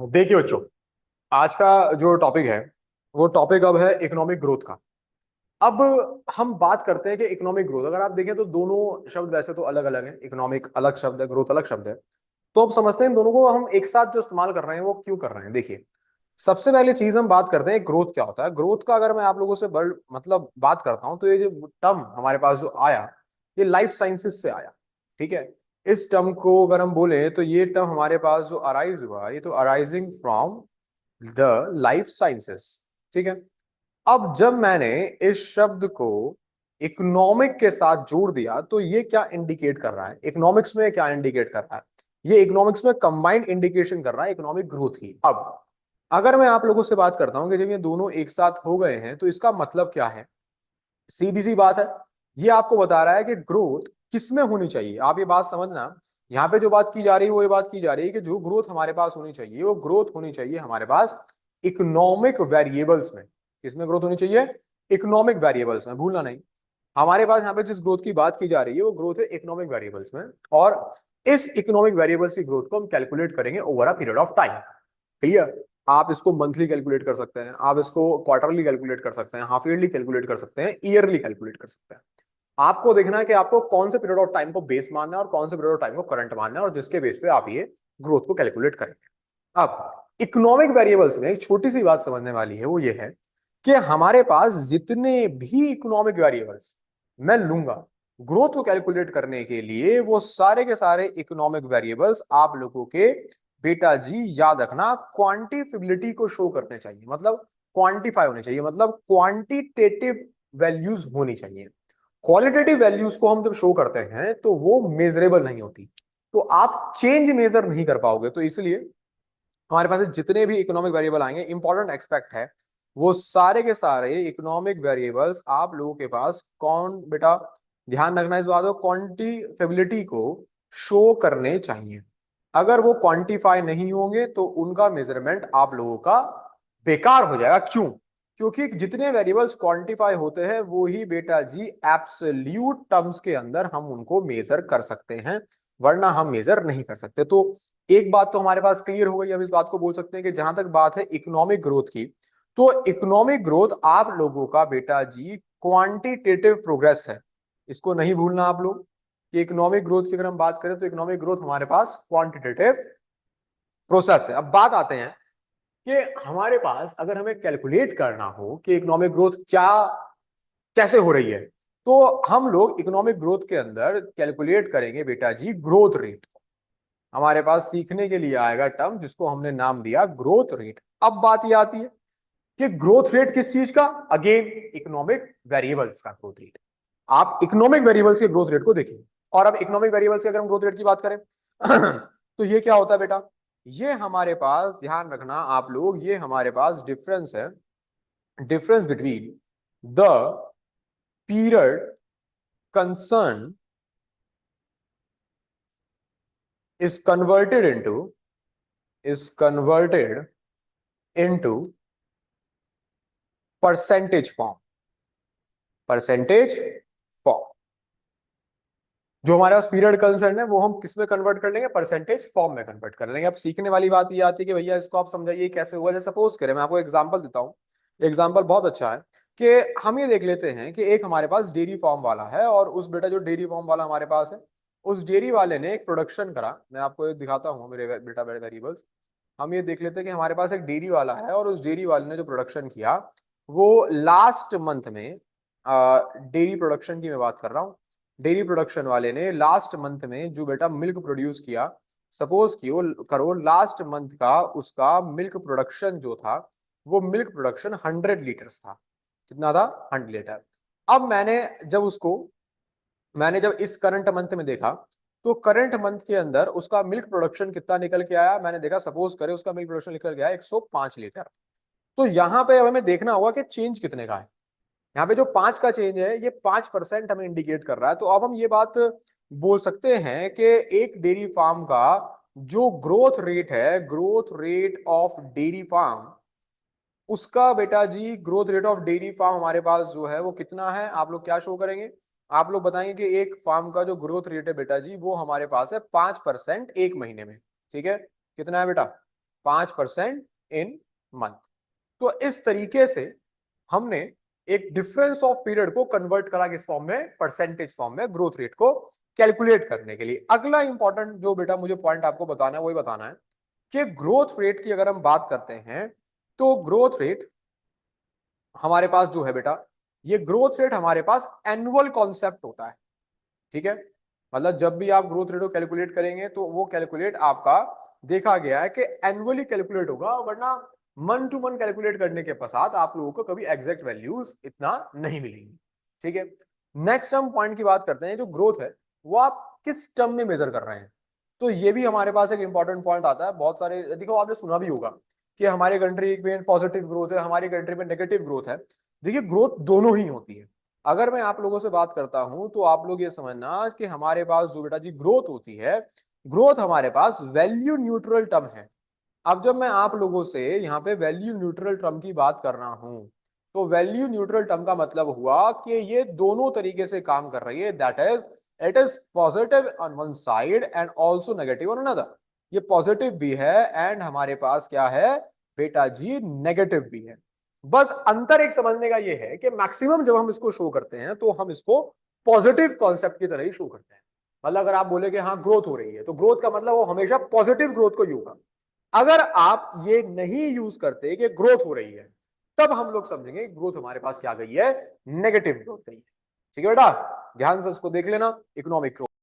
देखिए बच्चों, आज का जो टॉपिक है वो टॉपिक अब है इकोनॉमिक ग्रोथ का। अब हम बात करते हैं कि इकोनॉमिक ग्रोथ, अगर आप देखें तो दोनों शब्द वैसे तो अलग अलग हैं। इकोनॉमिक अलग शब्द है, ग्रोथ अलग शब्द है। तो अब समझते हैं इन दोनों को हम एक साथ जो इस्तेमाल कर रहे हैं वो क्यों कर रहे हैं। देखिए, सबसे पहले चीज हम बात करते हैं ग्रोथ क्या होता है। ग्रोथ का अगर मैं आप लोगों से बड़ मतलब बात करता हूं तो ये जो टर्म हमारे पास जो आया, ये लाइफ साइंसेस से आया। ठीक है, इस टर्म को अगर हम बोले तो ये टर्म हमारे पास जो अराइज हुआ, ये तो arising from the life sciences. ठीक है, अब जब मैंने इस शब्द को इकोनॉमिक के साथ जोड़ दिया तो ये क्या इंडिकेट कर रहा है, इकोनॉमिक्स में क्या इंडिकेट कर रहा है, ये इकोनॉमिक्स में कंबाइंड इंडिकेशन कर रहा है इकोनॉमिक ग्रोथ की। अब अगर मैं आप लोगों से बात करता हूं कि जब ये दोनों एक साथ हो गए हैं तो इसका मतलब क्या है, सीधी सी बात है। ये आपको बता रहा है कि ग्रोथ किस में होनी चाहिए। आप ये बात समझना, यहाँ पे जो बात की जा रही है वो ये बात की जा रही है कि जो ग्रोथ हमारे पास होनी चाहिए वो ग्रोथ होनी चाहिए हमारे पास इकोनॉमिक वेरिएबल्स में। किसमें ग्रोथ होनी चाहिए? इकोनॉमिक वेरिएबल्स में, भूलना नहीं। हमारे पास यहाँ पे जिस ग्रोथ की बात की जा रही है वो ग्रोथ है इकोनॉमिक वेरिएबल्स में, और इस इकोनॉमिक वेरिएबल्स की ग्रोथ को हम कैलकुलेट करेंगे over a period of time. Clear? आप इसको मंथली कैलकुलेट कर सकते हैं, आप इसको क्वार्टरली कैलकुलेट कर सकते हैं, हाफ ईयरली कैलकुलेट कर सकते हैं, ईयरली कैलकुलेट कर सकते हैं। आपको देखना है कि आपको कौन से पीरियड ऑफ टाइम को बेस मानना है और कौन से पीरियड ऑफ टाइम को करंट मानना है, और जिसके बेस पे आप ये ग्रोथ को कैलकुलेट करेंगे। अब इकोनॉमिक वेरिएबल्स में एक छोटी सी बात समझने वाली है, वो ये है कि हमारे पास जितने भी इकोनॉमिक वेरिएबल्स मैं लूंगा ग्रोथ को कैलकुलेट करने के लिए, वो सारे के सारे इकोनॉमिक वेरिएबल्स आप लोगों के, बेटा जी याद रखना, क्वांटिफिबिलिटी को शो करने चाहिए। मतलब क्वांटिफाई होने चाहिए, मतलब क्वांटिटेटिव वैल्यूज होनी चाहिए। क्वालिटेटिव वैल्यूज को हम जब शो करते हैं तो वो मेजरेबल नहीं होती, तो आप चेंज मेजर नहीं कर पाओगे। तो इसलिए हमारे पास जितने भी इकोनॉमिक वेरिएबल आएंगे, इंपॉर्टेंट एक्सपेक्ट है वो सारे के सारे इकोनॉमिक वेरिएबल्स आप लोगों के पास कौन, बेटा ध्यान रखना इस बात को, क्वांटिफेबिलिटी को शो करने चाहिए। अगर वो क्वांटिफाई नहीं होंगे तो उनका मेजरमेंट आप लोगों का बेकार हो जाएगा। क्यों? क्योंकि जितने वेरिएबल्स क्वांटिफाई होते हैं वो ही बेटा जी एब्सोल्यूट टर्म्स के अंदर हम उनको मेजर कर सकते हैं, वरना हम मेजर नहीं कर सकते। तो एक बात तो हमारे पास क्लियर हो गई। हम इस बात को बोल सकते हैं कि जहां तक बात है इकोनॉमिक ग्रोथ की, तो इकोनॉमिक ग्रोथ आप लोगों का बेटा जी क्वांटिटेटिव प्रोग्रेस है। इसको नहीं भूलना आप लोग कि इकोनॉमिक ग्रोथ की अगर हम बात करें तो इकोनॉमिक ग्रोथ हमारे पास क्वांटिटेटिव प्रोसेस है। अब बात आते हैं कि हमारे पास अगर हमें कैलकुलेट करना हो कि इकोनॉमिक ग्रोथ क्या, कैसे हो रही है, तो हम लोग इकोनॉमिक ग्रोथ के अंदर कैलकुलेट करेंगे बेटा जी ग्रोथ रेट। हमारे पास सीखने के लिए आएगा टर्म जिसको हमने नाम दिया ग्रोथ रेट। अब बात यह आती है कि ग्रोथ रेट किस चीज का, अगेन इकोनॉमिक वेरिएबल्स का ग्रोथ रेट। आप इकोनॉमिक वेरिएबल्स के ग्रोथ रेट को देखिए। और अब इकोनॉमिक वेरिएबल्स के अगर हम ग्रोथ रेट की बात करें तो ये क्या होता है बेटा, ये हमारे पास ध्यान रखना आप लोग, ये हमारे पास डिफरेंस है, difference between the period concern is converted into is converted into percentage form. Percentage form, जो हमारे पास पीरियड कंसर्न है वो हम किस में कन्वर्ट कर लेंगे, परसेंटेज फॉर्म में कन्वर्ट कर लेंगे। अब सीखने वाली बात ये आती है कि भैया इसको आप समझाइए कैसे होगा। जैसे सपोज करें, मैं आपको एग्जांपल देता हूँ, एग्जांपल बहुत अच्छा है कि हम ये देख लेते हैं कि एक हमारे पास डेयरी फार्म वाला है, और उस बेटा जो डेयरी फार्म वाला हमारे पास है, उस डेयरी वाले ने एक प्रोडक्शन करा। मैं आपको ये दिखाता हूँ मेरे बेटा वेरिएबल्स। हम ये देख लेते हैं कि हमारे पास एक डेयरी वाला है, और उस डेयरी वाले ने जो प्रोडक्शन किया वो लास्ट मंथ में, डेयरी प्रोडक्शन की मैं बात कर रहा हूँ, डेयरी प्रोडक्शन वाले ने लास्ट मंथ में जो बेटा मिल्क प्रोड्यूस किया, सपोज करो लास्ट मंथ का उसका मिल्क प्रोडक्शन जो था, वो मिल्क प्रोडक्शन 100 लीटर्स था। कितना था? 100 लीटर। अब मैंने जब इस करंट मंथ में देखा, तो करंट मंथ के अंदर उसका मिल्क प्रोडक्शन कितना निकल के आया, मैंने देखा सपोज करे उसका मिल्क प्रोडक्शन निकल गया 105 लीटर। तो यहाँ पे अब हमें देखना होगा कि चेंज कितने का है। यहाँ पे जो 5 का चेंज है ये 5% हमें इंडिकेट कर रहा है। तो अब हम ये बात बोल सकते हैं कि एक डेयरी फार्म का जो ग्रोथ रेट है, growth rate of dairy farm, उसका बेटा जी growth rate of dairy farm हमारे पास जो है वो कितना है, आप लोग क्या शो करेंगे? आप लोग बताएंगे कि एक फार्म का जो ग्रोथ रेट है बेटा जी वो हमारे पास है 5% एक महीने में। ठीक है, कितना है बेटा? 5% इन मंथ। तो इस तरीके से हमने एक डिफरेंस ऑफ पीरियड को कन्वर्ट करा किस फॉर्म में, परसेंटेज फॉर्म में, ग्रोथ रेट को कैलकुलेट करने के लिए। अगला इंपॉर्टेंट जो बेटा मुझे पॉइंट आपको बताना है वही बताना है कि ग्रोथ रेट की अगर हम बात करते हैं तो ग्रोथ रेट हमारे पास जो है बेटा, ये ग्रोथ रेट हमारे पास एनुअल कॉन्सेप्ट होता है। ठीक है, मतलब जब भी आप ग्रोथ रेट को कैलकुलेट करेंगे तो वो कैलकुलेट आपका देखा गया है कि एनुअली कैलकुलेट होगा, वरना मंथ टू मंथ कैलकुलेट करने के पश्चात आप लोगों को कभी एग्जैक्ट वैल्यूज इतना नहीं मिलेंगी। ठीक है, नेक्स्ट हम पॉइंट की बात करते हैं, जो ग्रोथ है वो आप किस टर्म में मेजर कर रहे हैं। तो ये भी हमारे पास एक इंपॉर्टेंट पॉइंट आता है। बहुत सारे देखो, आपने सुना भी होगा कि हमारी कंट्री में पॉजिटिव ग्रोथ है, हमारी कंट्री में नेगेटिव ग्रोथ है। देखिए, ग्रोथ दोनों ही होती है। अगर मैं आप लोगों से बात करता हूं तो आप लोग ये समझना कि हमारे पास जो बेटा जी ग्रोथ होती है, ग्रोथ हमारे पास वैल्यू न्यूट्रल टर्म है। अब जब मैं आप लोगों से यहाँ पे वैल्यू न्यूट्रल टर्म की बात कर रहा हूं, तो वैल्यू न्यूट्रल टर्म का मतलब हुआ कि ये दोनों तरीके से काम कर रही है। That is, it is positive on one side and also negative on another. ये पॉजिटिव भी है एंड हमारे पास क्या है बेटा जी, नेगेटिव भी है। बस अंतर एक समझने का ये है कि मैक्सिमम जब हम इसको शो करते हैं तो हम इसको पॉजिटिव कॉन्सेप्ट की तरह ही शो करते हैं। मतलब अगर आप बोले कि हाँ ग्रोथ हो रही है, तो ग्रोथ का मतलब वो हमेशा पॉजिटिव ग्रोथ को ही होगा। अगर आप ये नहीं यूज करते कि ग्रोथ हो रही है, तब हम लोग समझेंगे ग्रोथ हमारे पास क्या गई है, नेगेटिव ग्रोथ गई है। ठीक है बेटा, ध्यान से इसको देख लेना, इकोनॉमिक ग्रोथ।